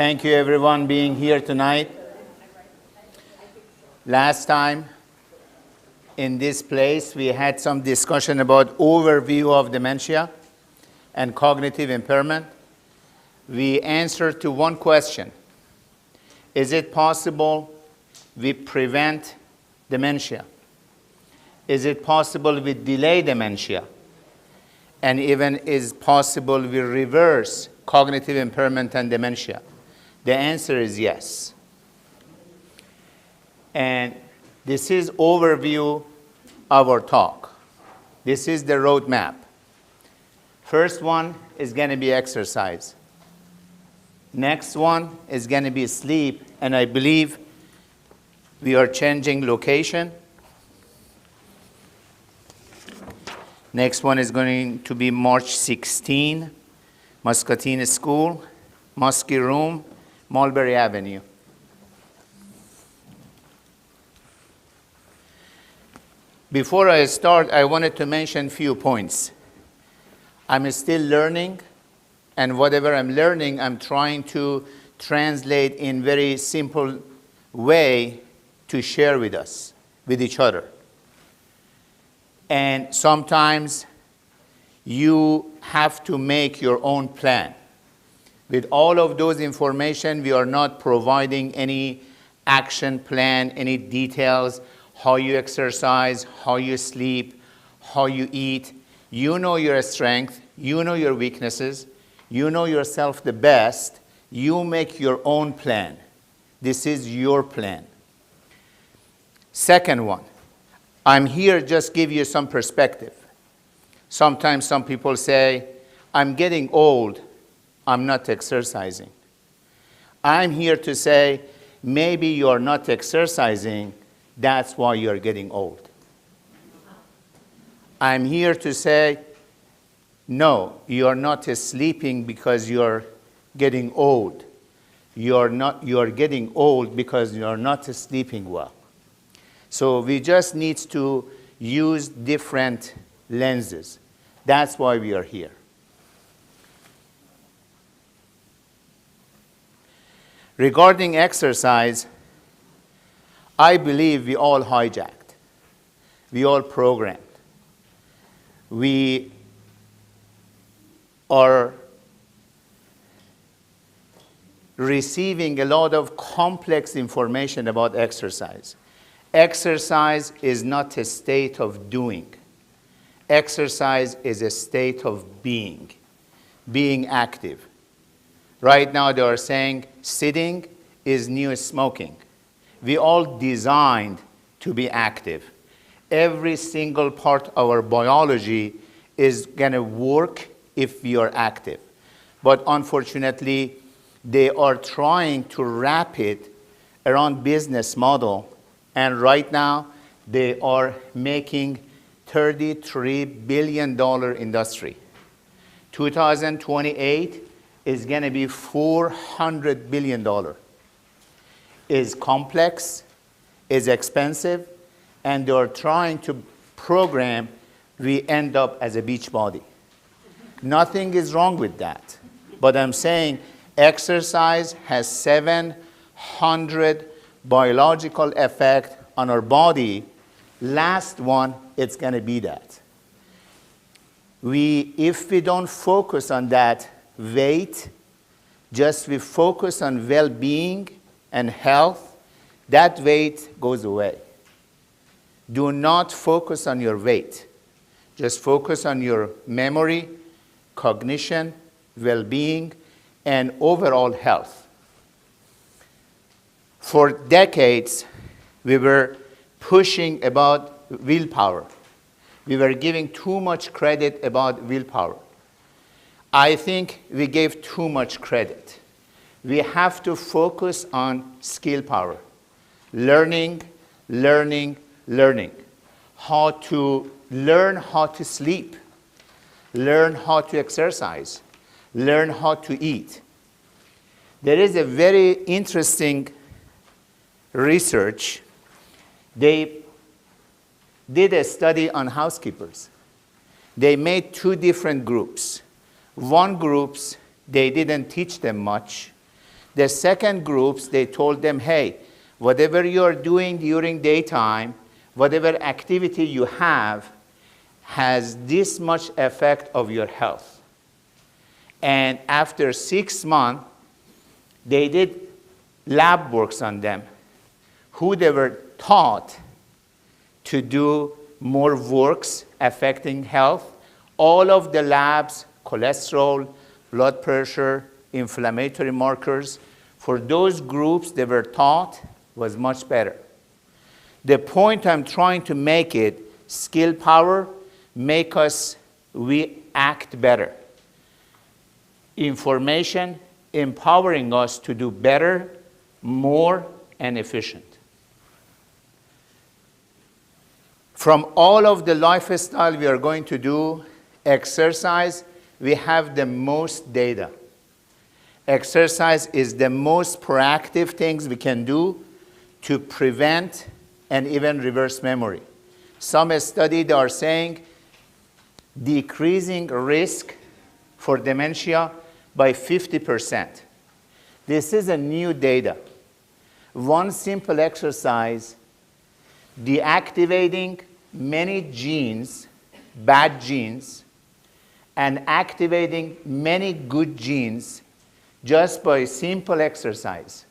Thank you everyone being here tonight. Last time in this place we had some discussion about overview of dementia and cognitive impairment. We answered to one question. Is it possible we prevent dementia? Is it possible we delay dementia? And even is possible we reverse cognitive impairment and dementia? The answer is yes. And this is overview of our talk. This is the roadmap. First one is going to be exercise. Next one is going to be sleep, and I believe we are changing location. Next one is going to be March 16, Muscatine School, Muskie Room, Mulberry Avenue. Before I start, I wanted to mention a few points. I'm still learning, and whatever I'm learning, I'm trying to translate in very simple way to share with us, with each other. And sometimes you have to make your own plan. With all of those information, we are not providing any action plan, any details, how you exercise, how you sleep, how you eat. You know your strength, you know your weaknesses, you know yourself the best. You make your own plan. This is your plan. Second one, I'm here just give you some perspective. Sometimes some people say, I'm getting old, I'm not exercising. I'm here to say, maybe you're not exercising, that's why you're getting old. I'm here to say, no, you're not sleeping because you're getting old. You're getting old because you're not sleeping well. So we just need to use different lenses. That's why we are here. Regarding exercise, I believe we all hijacked. We all programmed. We are receiving a lot of complex information about exercise. Exercise is not a state of doing. Exercise is a state of being active. Right now they are saying sitting is new smoking. We all designed to be active. Every single part of our biology is going to work if we are active. But unfortunately, they are trying to wrap it around business model. And right now, they are making $33 billion industry. 2028 is going to be $400 billion. Is complex, is expensive, and they are trying to program we end up as a beach body. Nothing is wrong with that. But I'm saying exercise has 700 biological effect on our body. Last one, it's going to be that. If we don't focus on that weight, just we focus on well-being and health, that weight goes away. Do not focus on your weight. Just focus on your memory, cognition, well-being, and overall health. For decades, we were pushing about willpower. We were giving too much credit about willpower. I think we gave too much credit. We have to focus on skill power. Learning. How to learn how to sleep. Learn how to exercise. Learn how to eat. There is a very interesting research. They did a study on housekeepers. They made two different groups. One group, they didn't teach them much. The second groups, they told them, hey, whatever you're doing during daytime, whatever activity you have, has this much effect of your health. And after 6 months, they did lab works on them, who they were taught to do more works affecting health. All of the labs, cholesterol, blood pressure, inflammatory markers, for those groups they were taught was much better. The point I'm trying to make it, skill power, make us, we act better. Information empowering us to do better, more, and efficient. From all of the lifestyle we are going to do, exercise, we have the most data. Exercise is the most proactive things we can do to prevent and even reverse memory. Some studies are saying decreasing risk for dementia by 50%. This is a new data. One simple exercise, deactivating many genes, bad genes, and activating many good genes just by simple exercise.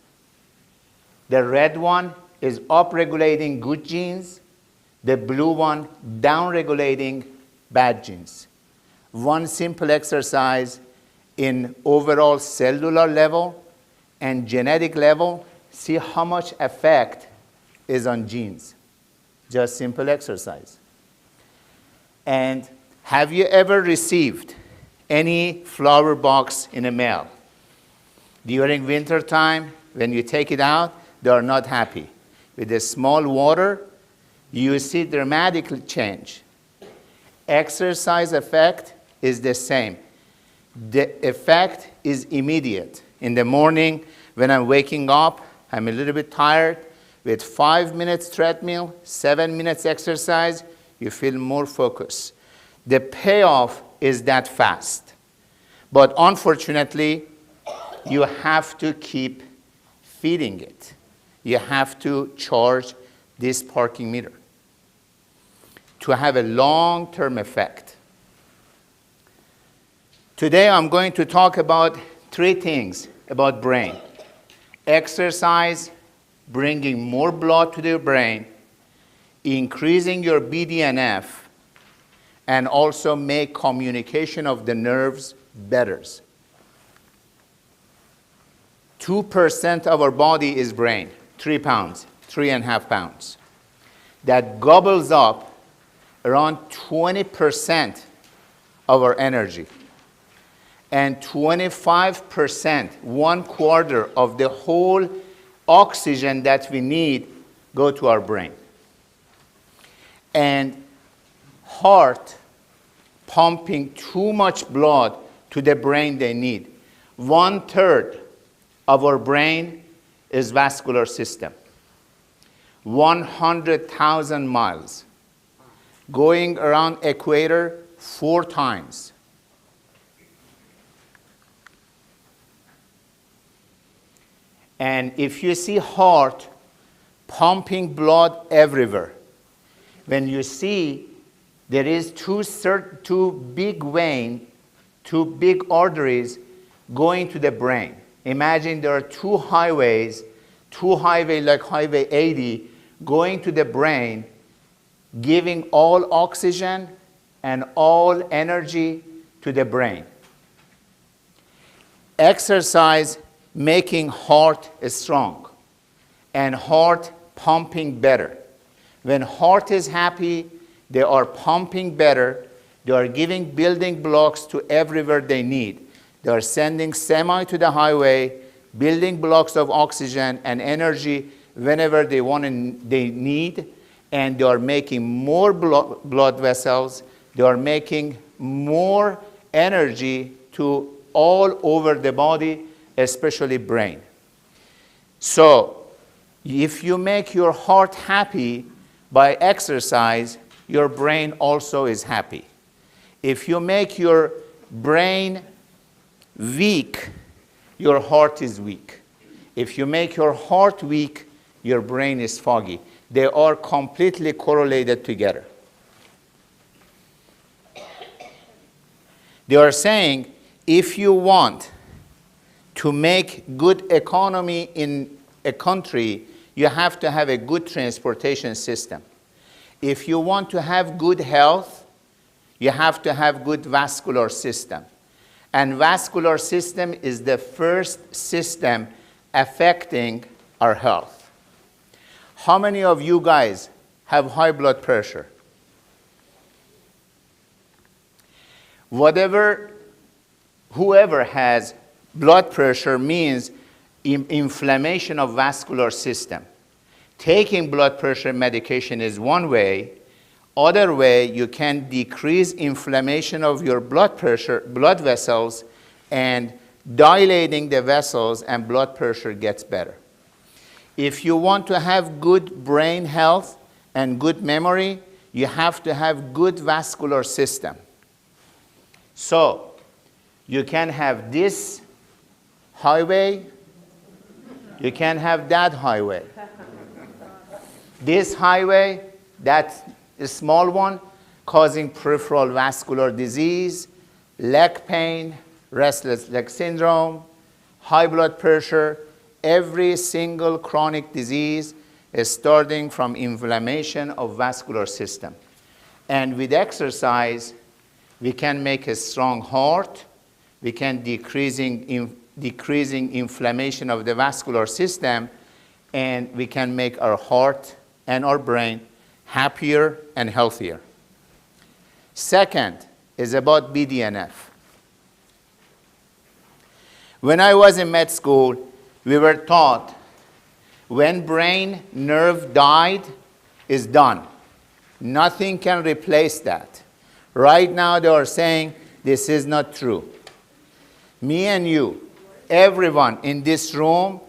The red one is upregulating good genes, the blue one downregulating bad genes. One simple exercise in overall cellular level and genetic level, see how much effect is on genes. Just simple exercise. And have you ever received any flower box in the mail? During winter time, when you take it out, they are not happy. With a small water, you see dramatic change. Exercise effect is the same. The effect is immediate. In the morning, when I'm waking up, I'm a little bit tired. With 5 minutes treadmill, 7 minutes exercise, you feel more focused. The payoff is that fast. But unfortunately, you have to keep feeding it. You have to charge this parking meter to have a long-term effect. Today, I'm going to talk about 3 things about brain. Exercise, bringing more blood to the brain, increasing your BDNF, and also make communication of the nerves better. 2% of our body is brain, 3 pounds, 3.5 pounds. That gobbles up around 20% of our energy. And 25%, 1/4 of the whole oxygen that we need go to our brain. And heart pumping too much blood to the brain they need. 1/3 of our brain is vascular system. 100,000 miles. Going around equator 4 times. And if you see heart pumping blood everywhere, when you see there is two big veins, 2 big arteries going to the brain. Imagine there are 2 highways, 2 highways like Highway 80 going to the brain, giving all oxygen and all energy to the brain. Exercise making heart strong and heart pumping better. When heart is happy, they are pumping better. They are giving building blocks to everywhere they need. They are sending semi to the highway, building blocks of oxygen and energy whenever they need, and they are making more blood vessels. They are making more energy to all over the body, especially brain. So if you make your heart happy by exercise, your brain also is happy. If you make your brain weak, your heart is weak. If you make your heart weak, your brain is foggy. They are completely correlated together. They are saying if you want to make good economy in a country, you have to have a good transportation system. If you want to have good health, you have to have good vascular system. And vascular system is the first system affecting our health. How many of you guys have high blood pressure? Whoever has blood pressure means inflammation of vascular system. Taking blood pressure medication is one way. Other way, you can decrease inflammation of your blood vessels, and dilating the vessels and blood pressure gets better. If you want to have good brain health and good memory, you have to have good vascular system. So, you can have this highway, you can have that highway. This highway, that's a small one, causing peripheral vascular disease, leg pain, restless leg syndrome, high blood pressure. Every single chronic disease is starting from inflammation of vascular system. And with exercise, we can make a strong heart, we can decreasing inflammation of the vascular system, and we can make our heart and our brain happier and healthier. Second is about BDNF. When I was in med school, we were taught when brain nerve died, is done. Nothing can replace that. Right now they are saying this is not true. Me and you, everyone in this room,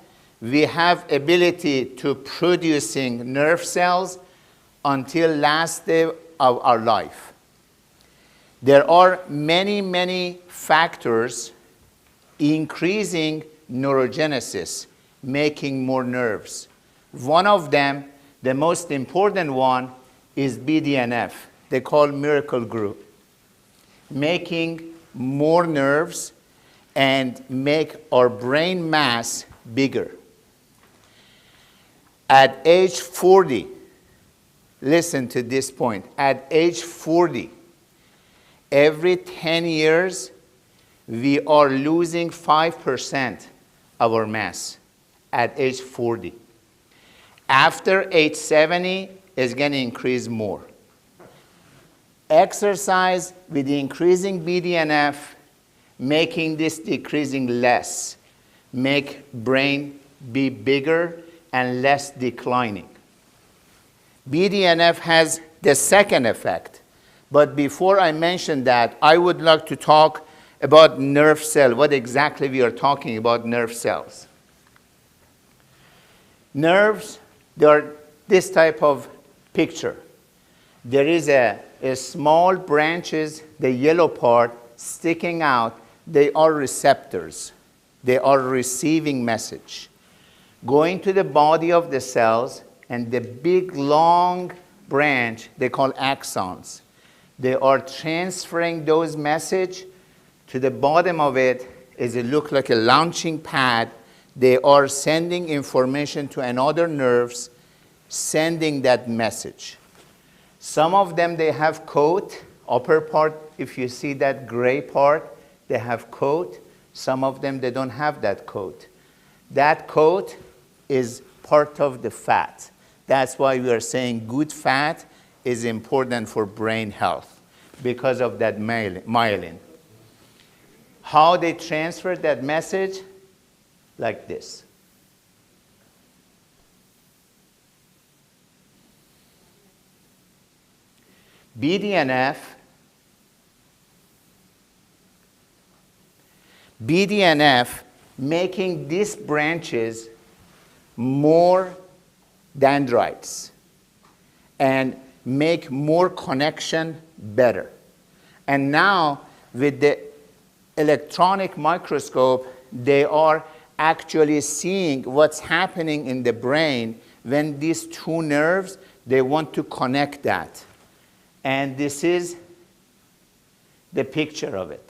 we have ability to producing nerve cells until last day of our life. There are many, many factors increasing neurogenesis, making more nerves. One of them, the most important one, is BDNF. They call miracle group. Making more nerves and make our brain mass bigger. At age 40, listen to this point, at age 40, every 10 years, we are losing 5% of our mass at age 40. After age 70, it's going to increase more. Exercise with increasing BDNF, making this decreasing less, make brain be bigger and less declining. BDNF has the second effect. But before I mention that, I would like to talk about nerve cell, what exactly we are talking about nerve cells. Nerves, they are this type of picture. There is a small branches, the yellow part sticking out, they are receptors. They are receiving message. Going to the body of the cells, and the big long branch, they call axons. They are transferring those message to the bottom of it. It look like a launching pad. They are sending information to another nerves, sending that message. Some of them, they have coat, upper part, if you see that gray part, they have coat. Some of them, they don't have that coat. That coat is part of the fat. That's why we are saying good fat is important for brain health because of that myelin. How they transfer that message? Like this. BDNF making these branches more dendrites and make more connection better. And now with the electronic microscope, they are actually seeing what's happening in the brain when these two nerves, they want to connect that. And this is the picture of it.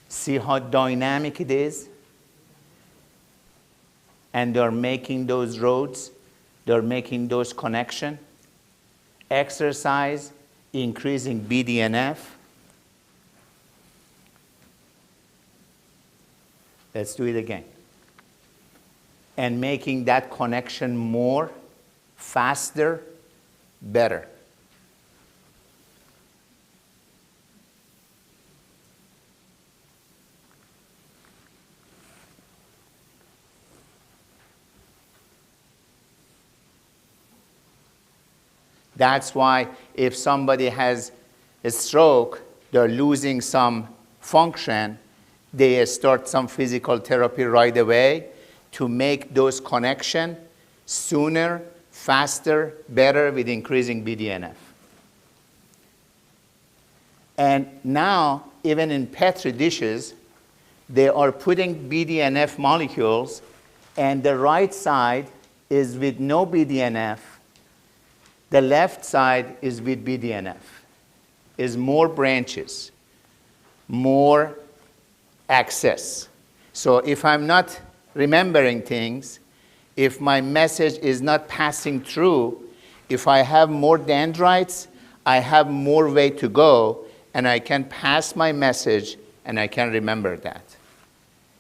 See how dynamic it is? And they're making those roads, they're making those connections. Exercise, increasing BDNF. Let's do it again. And making that connection more, faster, better. That's why if somebody has a stroke, they're losing some function, they start some physical therapy right away to make those connections sooner, faster, better with increasing BDNF. And now, even in Petri dishes, they are putting BDNF molecules, and the right side is with no BDNF. The left side is with BDNF, is more branches, more access. So if I'm not remembering things, if my message is not passing through, if I have more dendrites, I have more way to go, and I can pass my message, and I can remember that.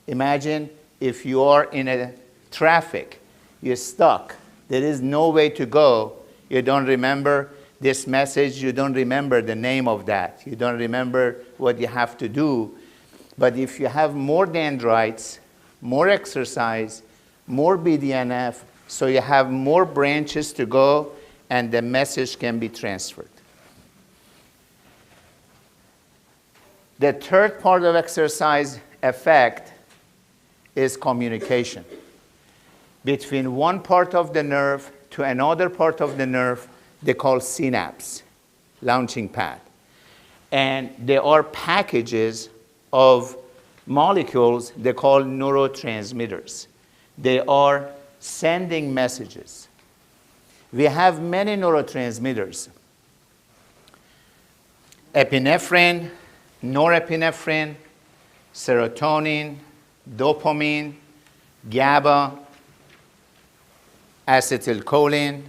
Imagine if you are in a traffic, you're stuck, there is no way to go, you don't remember this message, you don't remember the name of that, you don't remember what you have to do. But if you have more dendrites, more exercise, more BDNF, so you have more branches to go, and the message can be transferred. The third part of exercise effect is communication. Between one part of the nerve to another part of the nerve, they call synapse, launching pad. And there are packages of molecules they call neurotransmitters. They are sending messages. We have many neurotransmitters. Epinephrine, norepinephrine, serotonin, dopamine, GABA, acetylcholine,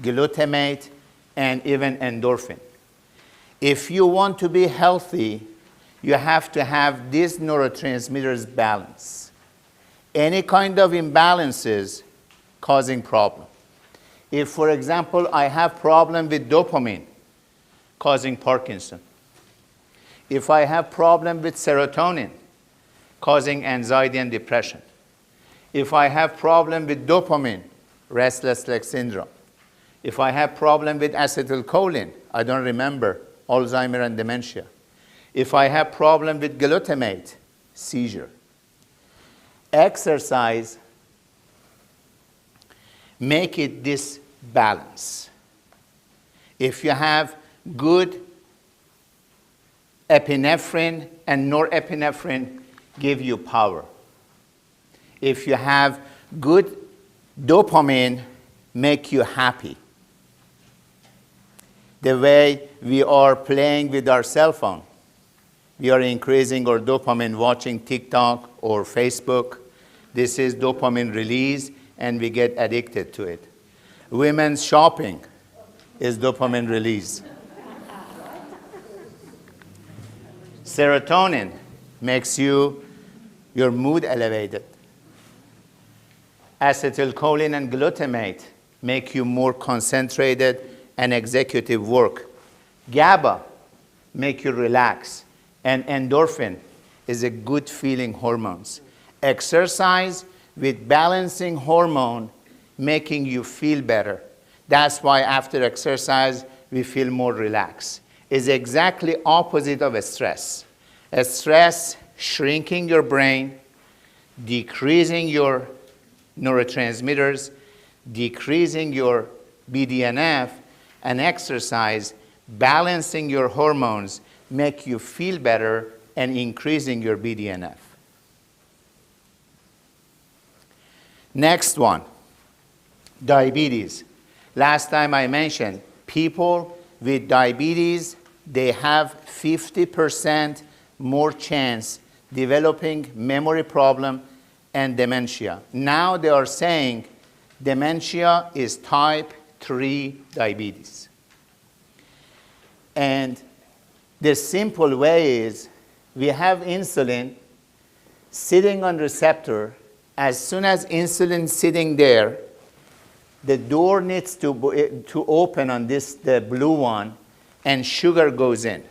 glutamate, and even endorphin. If you want to be healthy, you have to have these neurotransmitters balance. Any kind of imbalances causing problem. If, for example, I have problem with dopamine causing Parkinson. If I have problem with serotonin causing anxiety and depression. If I have problem with dopamine, restless leg syndrome. If I have problem with acetylcholine, I don't remember, Alzheimer and dementia. If I have problem with glutamate, seizure. Exercise, make it this balance. If you have good epinephrine and norepinephrine, give you power. If you have good dopamine, make you happy. The way we are playing with our cell phone, we are increasing our dopamine watching TikTok or Facebook. This is dopamine release, and we get addicted to it. Women's shopping is dopamine release. Serotonin makes your mood elevated. Acetylcholine and glutamate make you more concentrated and executive work. GABA make you relax. And endorphin is a good feeling hormones. Exercise with balancing hormone making you feel better. That's why after exercise we feel more relaxed. It's exactly opposite of a stress. A stress shrinking your brain, decreasing your neurotransmitters, decreasing your BDNF, and exercise, balancing your hormones, make you feel better and increasing your BDNF. Next one, diabetes. Last time I mentioned, people with diabetes, they have 50% more chance developing memory problem and dementia. Now they are saying dementia is type 3 diabetes. And the simple way is we have insulin sitting on receptor. As soon as insulin sitting there, the door needs to open on this, the blue one, and sugar goes in.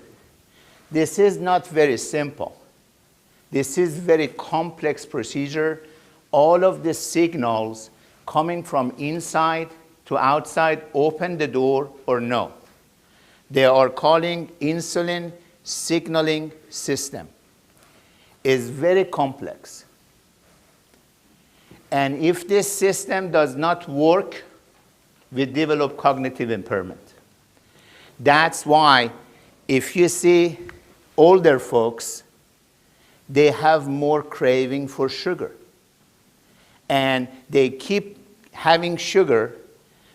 This is not very simple. This is very complex procedure. All of the signals coming from inside to outside open the door or no. They are calling insulin signaling system. It's very complex. And if this system does not work, we develop cognitive impairment. That's why if you see older folks, they have more craving for sugar. And they keep having sugar,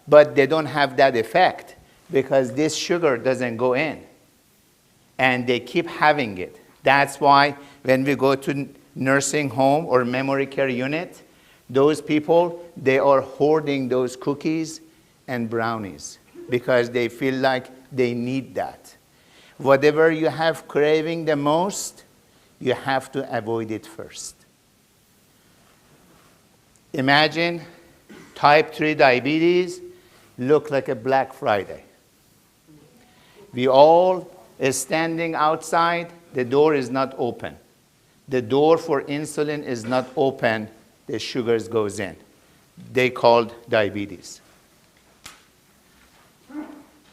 but they don't have that effect because this sugar doesn't go in. And they keep having it. That's why when we go to nursing home or memory care unit, those people, they are hoarding those cookies and brownies because they feel like they need that. Whatever you have craving the most, you have to avoid it first. Imagine type 3 diabetes look like a Black Friday. We all is standing outside, the door is not open. The door for insulin is not open, the sugars goes in. They called diabetes.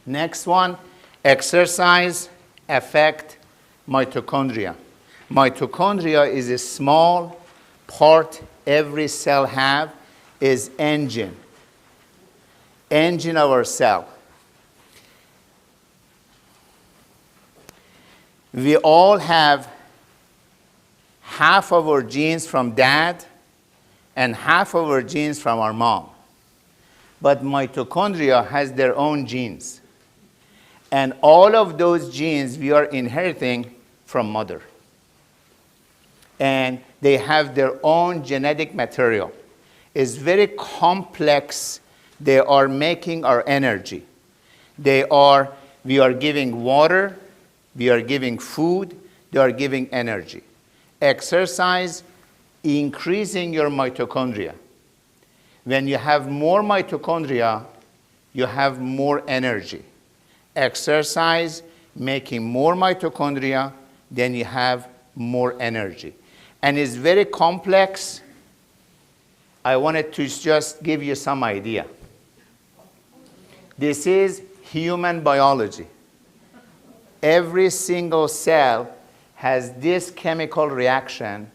Next one, exercise affect mitochondria. Mitochondria is a small part every cell have, is engine of our cell. We all have half of our genes from dad and half of our genes from our mom. But mitochondria has their own genes. And all of those genes we are inheriting from mother. And they have their own genetic material. It's very complex. They are making our energy. We are giving water, we are giving food, they are giving energy. Exercise, increasing your mitochondria. When you have more mitochondria, you have more energy. Exercise, making more mitochondria, then you have more energy. And it's very complex. I wanted to just give you some idea. This is human biology. Every single cell has this chemical reaction.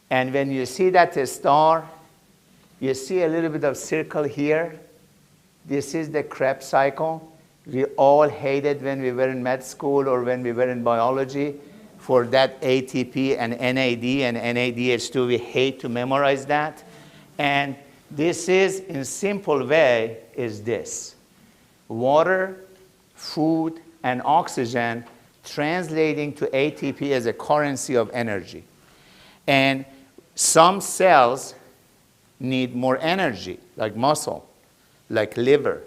And when you see that star, you see a little bit of circle here. This is the Krebs cycle. We all hated when we were in med school or when we were in biology for that ATP and NAD and NADH2. We hate to memorize that. And this is, in simple way, is this. Water, food, and oxygen translating to ATP as a currency of energy. And some cells need more energy, like muscle, like liver,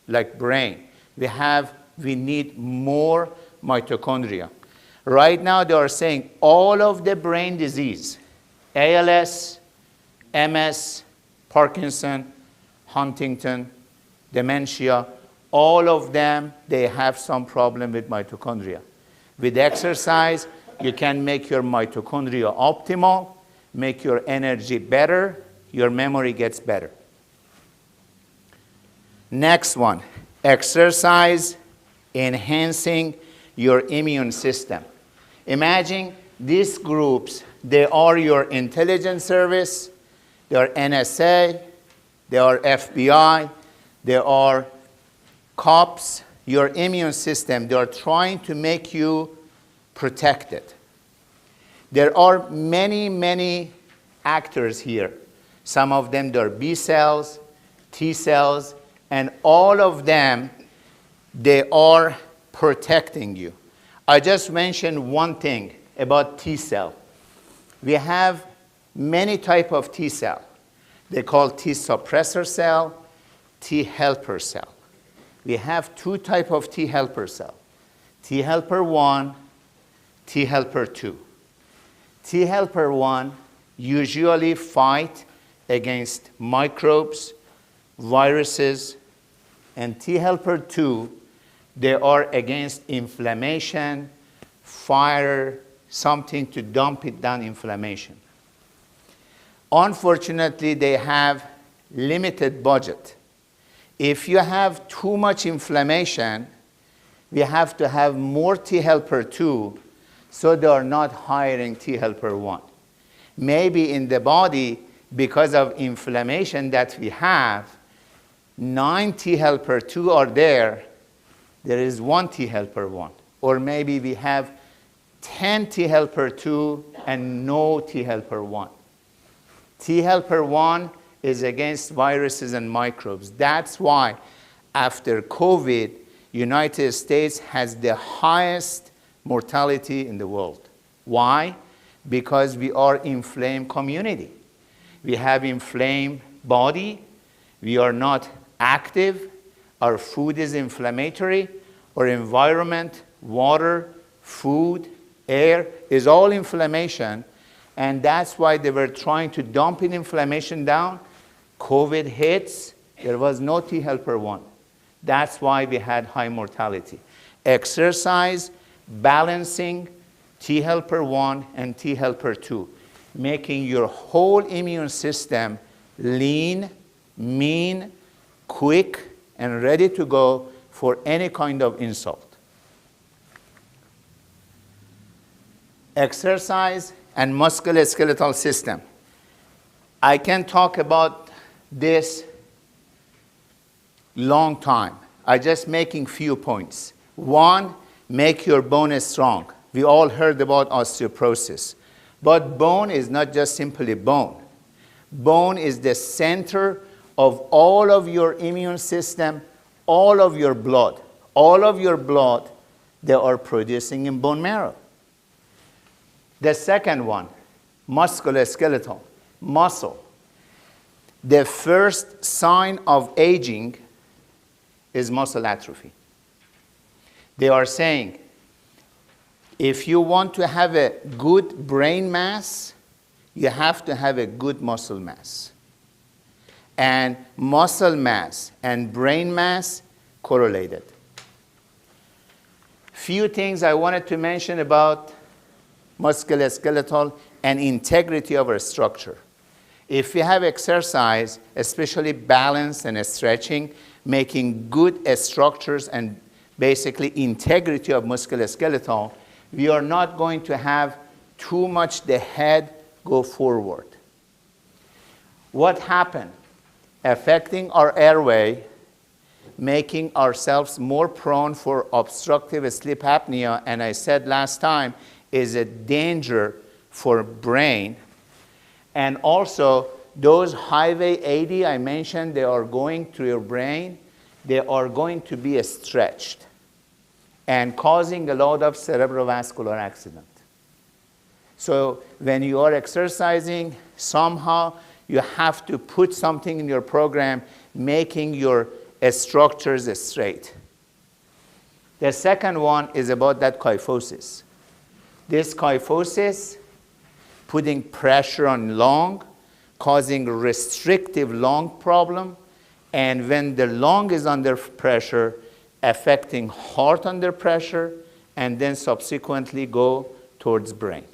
like brain. We need more mitochondria. Right now they are saying all of the brain disease, ALS, MS, Parkinson, Huntington, dementia, all of them, they have some problem with mitochondria. With exercise, you can make your mitochondria optimal, make your energy better, your memory gets better. Next one, exercise enhancing your immune system. Imagine these groups, they are your intelligence service, they are NSA, There are FBI, there are cops, your immune system. They are trying to make you protected. There are many, many actors here. Some of them, they're B cells, T cells, and all of them, they are protecting you. I just mentioned one thing about T cell. We have many types of T cell. They call T suppressor cell, T helper cell. We have two types of T helper cell. T helper 1, T helper 2. T helper 1 usually fight against microbes, viruses, and T helper 2, they are against inflammation, fire, something to dump it down inflammation. Unfortunately, they have limited budget. If you have too much inflammation, we have to have more T helper 2, so they are not hiring T helper 1. Maybe in the body, because of inflammation that we have, 9 T helper 2 are there. There is 1 T helper 1. Or maybe we have 10 T helper 2 and no T helper 1. T helper 1 is against viruses and microbes. That's why after COVID, United States has the highest mortality in the world. Why? Because we are inflamed community. We have inflamed body. We are not active. Our food is inflammatory. Our environment, water, food, air is all inflammation. And that's why they were trying to dump inflammation down. COVID hits, there was no T helper 1. That's why we had high mortality. Exercise, balancing T helper 1 and T helper 2, making your whole immune system lean, mean, quick, and ready to go for any kind of insult. Exercise and musculoskeletal system. I can talk about this long time. I'm just making few points. One, make your bone strong. We all heard about osteoporosis. But bone is not just simply bone. Bone is the center of all of your immune system, all of your blood. All of your blood, they are producing in bone marrow. The second one, musculoskeletal, muscle. The first sign of aging is muscle atrophy. They are saying, if you want to have a good brain mass, you have to have a good muscle mass. And muscle mass and brain mass correlated. Few things I wanted to mention about musculoskeletal and integrity of our structure. If we have exercise, especially balance and stretching, making good structures and basically integrity of musculoskeletal, we are not going to have too much the head go forward. What happened? Affecting our airway, making ourselves more prone for obstructive sleep apnea, and I said last time, is a danger for brain. And also, those highway 80 I mentioned, they are going to your brain, they are going to be stretched and causing a lot of cerebrovascular accident. So when you are exercising, somehow you have to put something in your program making your structures straight. The second one is about that kyphosis. This kyphosis, putting pressure on lung, causing restrictive lung problem, and when the lung is under pressure, affecting heart under pressure, and then subsequently go towards brain.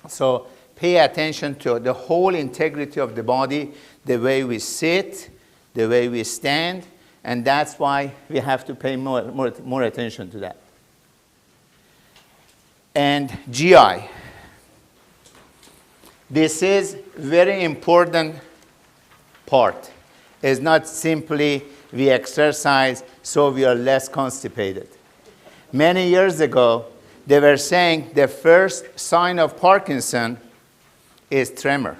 So pay attention to the whole integrity of the body, the way we sit, the way we stand, and that's why we have to pay more attention to that. And GI. This is very important part. It's not simply we exercise so we are less constipated. Many years ago, they were saying the first sign of Parkinson is tremor.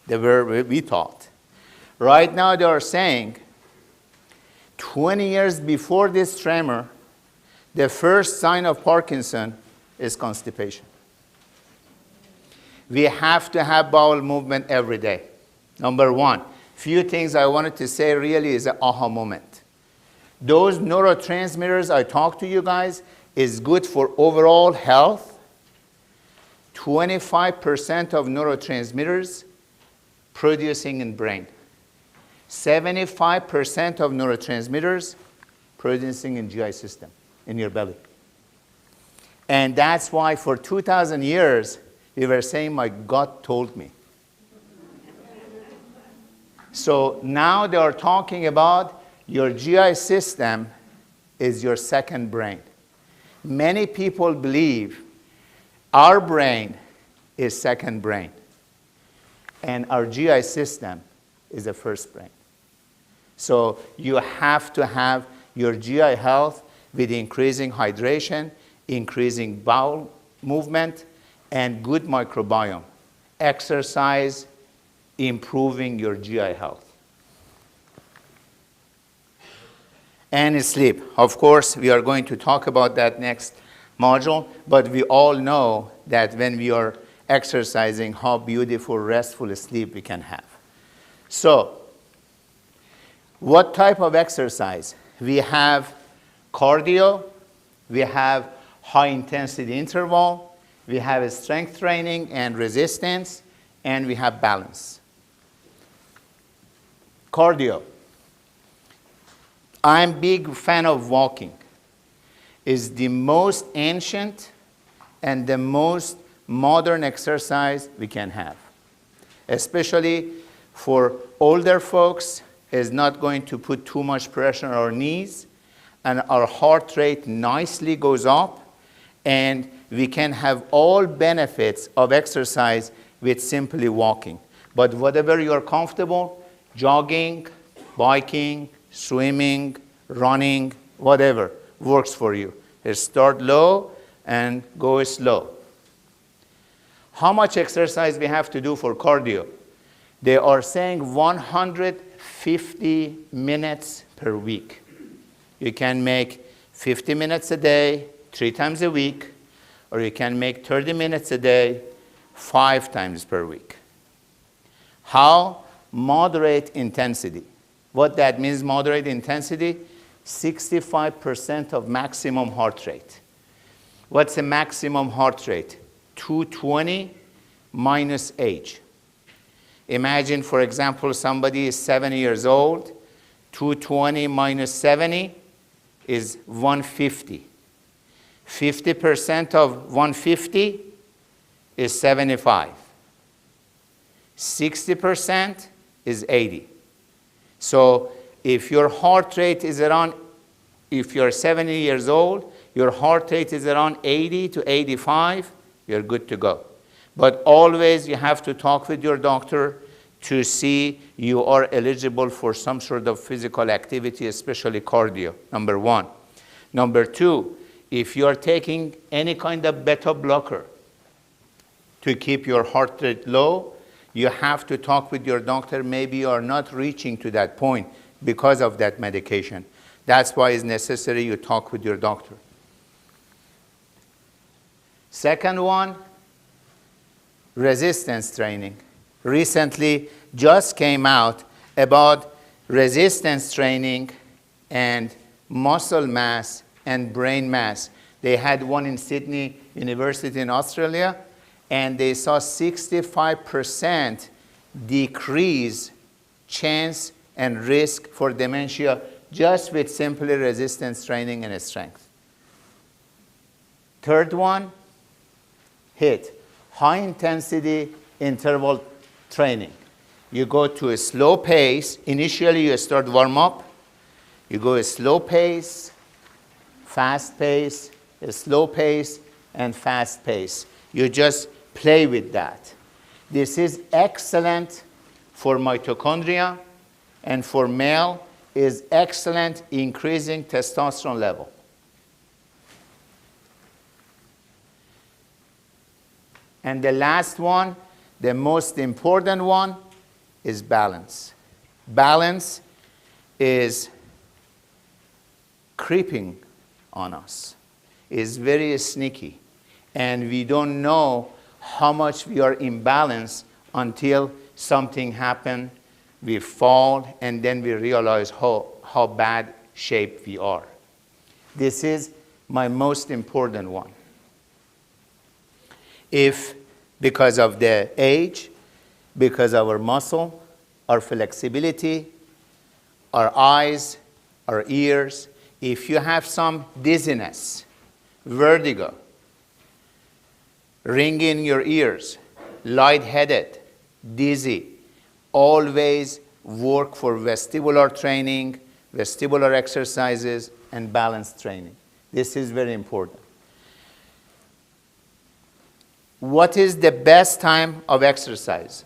We thought. Right now they are saying 20 years before this tremor, the first sign of Parkinson is constipation. We have to have bowel movement every day. Number one, few things I wanted to say really is an aha moment. Those neurotransmitters I talked to you guys is good for overall health. 25% of neurotransmitters producing in brain. 75% of neurotransmitters producing in GI system, in your belly. And that's why for 2,000 years, we were saying, my gut told me. So now they are talking about your GI system is your second brain. Many people believe our brain is second brain, and our GI system is the first brain. So you have to have your GI health with increasing hydration, increasing bowel movement, and good microbiome. Exercise, improving your GI health. And sleep. Of course, we are going to talk about that next module, but we all know that when we are exercising, how beautiful, restful sleep we can have. So, what type of exercise? We have cardio, we have high-intensity interval, we have strength training and resistance, and we have balance. Cardio. I'm a big fan of walking. It's the most ancient and the most modern exercise we can have. Especially for older folks, it's not going to put too much pressure on our knees, and our heart rate nicely goes up, and we can have all benefits of exercise with simply walking. But whatever you're comfortable, jogging, biking, swimming, running, whatever works for you. Start low and go slow. How much exercise we have to do for cardio? They are saying 150 minutes per week. You can make 50 minutes a day, 3 times a week, or you can make 30 minutes a day, 5 times per week. How? Moderate intensity. What that means, moderate intensity? 65% of maximum heart rate. What's the maximum heart rate? 220 minus age. Imagine, for example, somebody is 70 years old. 220 minus 70 is 150. 50% of 150 is 75. 60% is 80. So if your heart rate is around, if you're 70 years old, your heart rate is around 80 to 85, you're good to go. But always you have to talk with your doctor to see you are eligible for some sort of physical activity, especially cardio, number one. Number two, if you are taking any kind of beta blocker to keep your heart rate low, you have to talk with your doctor. Maybe you are not reaching to that point because of that medication. That's why it's necessary you talk with your doctor. Second one, resistance training. Recently just came out about resistance training and muscle mass and brain mass. They had one in Sydney University in Australia, and they saw 65% decrease chance and risk for dementia just with simply resistance training and strength. Third one, HIIT, high intensity interval training. You go to a slow pace. Initially you start warm up. You go a slow pace, fast pace, a slow pace, and fast pace. You just play with that. This is excellent for mitochondria, And for male, is excellent increasing testosterone level. And the last one, the most important one, is balance. Balance is creeping on us. It's very sneaky. And we don't know how much we are imbalanced until something happens, we fall, and then we realize how bad shape we are. This is my most important one. If because of the age, because of our muscle, our flexibility, our eyes, our ears, if you have some dizziness, vertigo, ringing in your ears, lightheaded, dizzy, always work for vestibular training, vestibular exercises, and balance training. This is very important. What is the best time of exercise?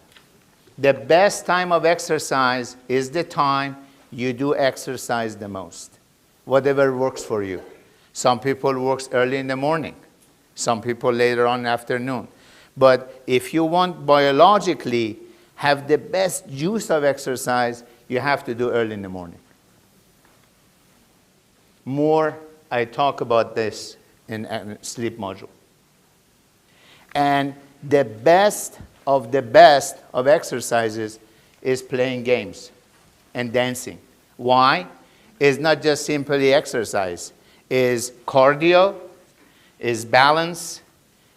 The best time of exercise is the time you do exercise the most. Whatever works for you. Some people work early in the morning. Some people later on in the afternoon. But if you want biologically have the best use of exercise, you have to do early in the morning. More, I talk about this in sleep module. And the best of exercises is playing games and dancing. Why? It's not just simply exercise. It's cardio, it's balance,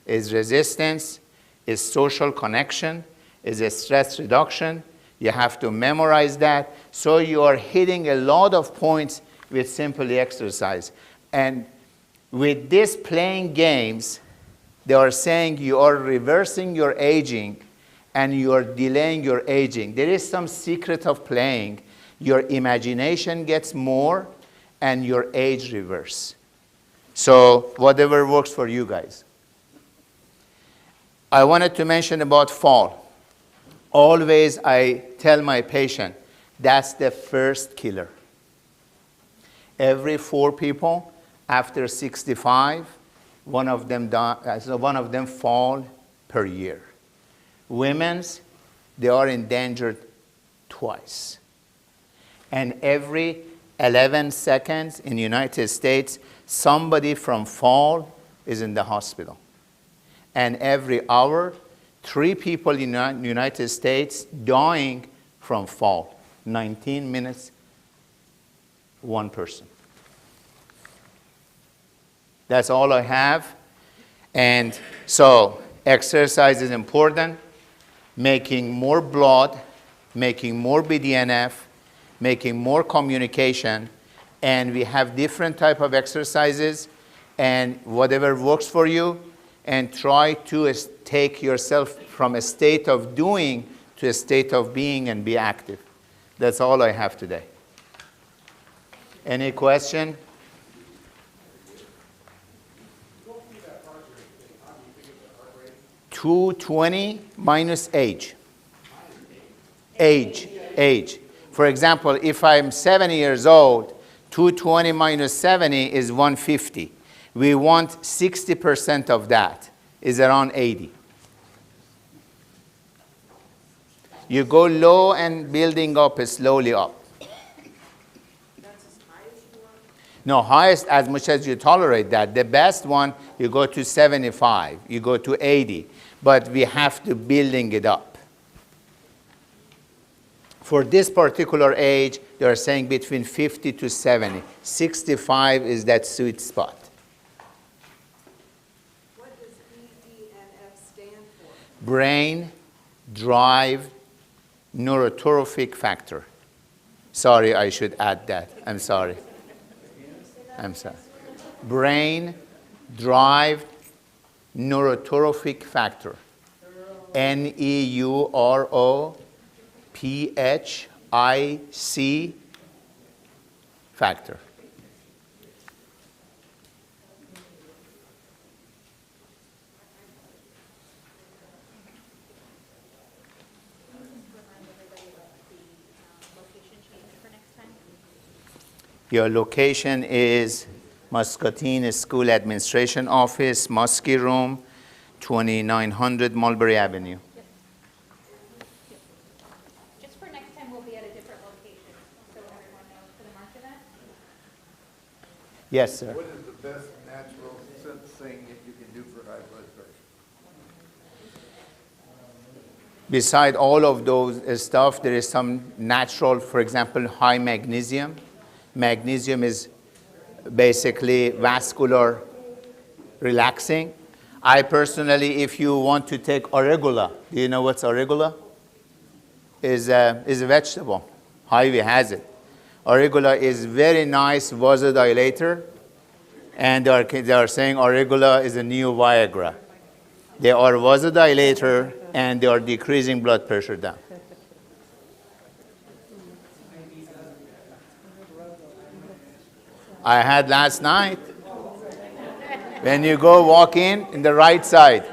it's resistance, it's social connection, it's a stress reduction. You have to memorize that. So you are hitting a lot of points with simply exercise. And with this playing games, they are saying you are reversing your aging and you are delaying your aging. There is some secret of playing. Your imagination gets more and your age reverse. So whatever works for you guys. I wanted to mention about fall. Always I tell my patient, that's the first killer. Every 4 people after 65, one of them fall per year. Women's, they are endangered twice. And every 11 seconds in the United States, somebody from fall is in the hospital. And every hour, 3 people in the United States dying from fall. 19 minutes, 1 person. That's all I have. And so exercise is important. Making more blood, making more BDNF, making more communication. And we have different type of exercises and whatever works for you. And try to take yourself from a state of doing to a state of being and be active. That's all I have today. Any question? 220 minus age. Age. For example, if I'm 70 years old, 220 minus 70 is 150. We want 60% of that is around 80. You go low and building up slowly up. That's as high as you want? No, highest as much as you tolerate that. The best one, you go to 75, you go to 80. But we have to building it up. For this particular age, they are saying between 50 to 70. 65 is that sweet spot. What does BDNF stand for? Brain drive neurotrophic factor. Sorry, I should add that. I'm sorry. Brain drive neurotrophic factor. NEUROPHIC factor. Your location is Muscatine School Administration Office, Muskie Room, 2900 Mulberry Avenue. Just for next time, we'll be at a different location, so everyone knows for the March event. Yes, sir. What is the best natural thing that you can do for high blood pressure? Beside all of those stuff, there is some natural, for example, high magnesium. Magnesium is basically vascular relaxing. I personally, if you want to take arugula, do you know what's arugula? Is a vegetable. Hy-Vee has it. Arugula is very nice vasodilator, and they are saying arugula is a new Viagra. They are vasodilator, and they are decreasing blood pressure down. I had last night. When you go walk in the right side.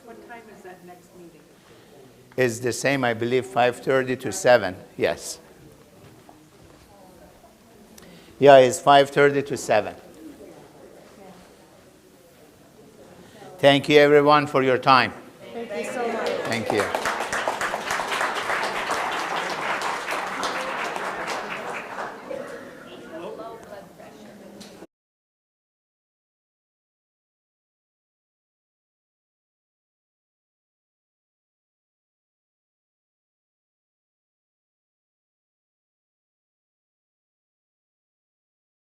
What time is that next meeting? Is the same, I believe, 5:30 to 7. Yes. Yeah, it's 5:30 to 7. Thank you, everyone, for your time. Thank you so much. Thank you.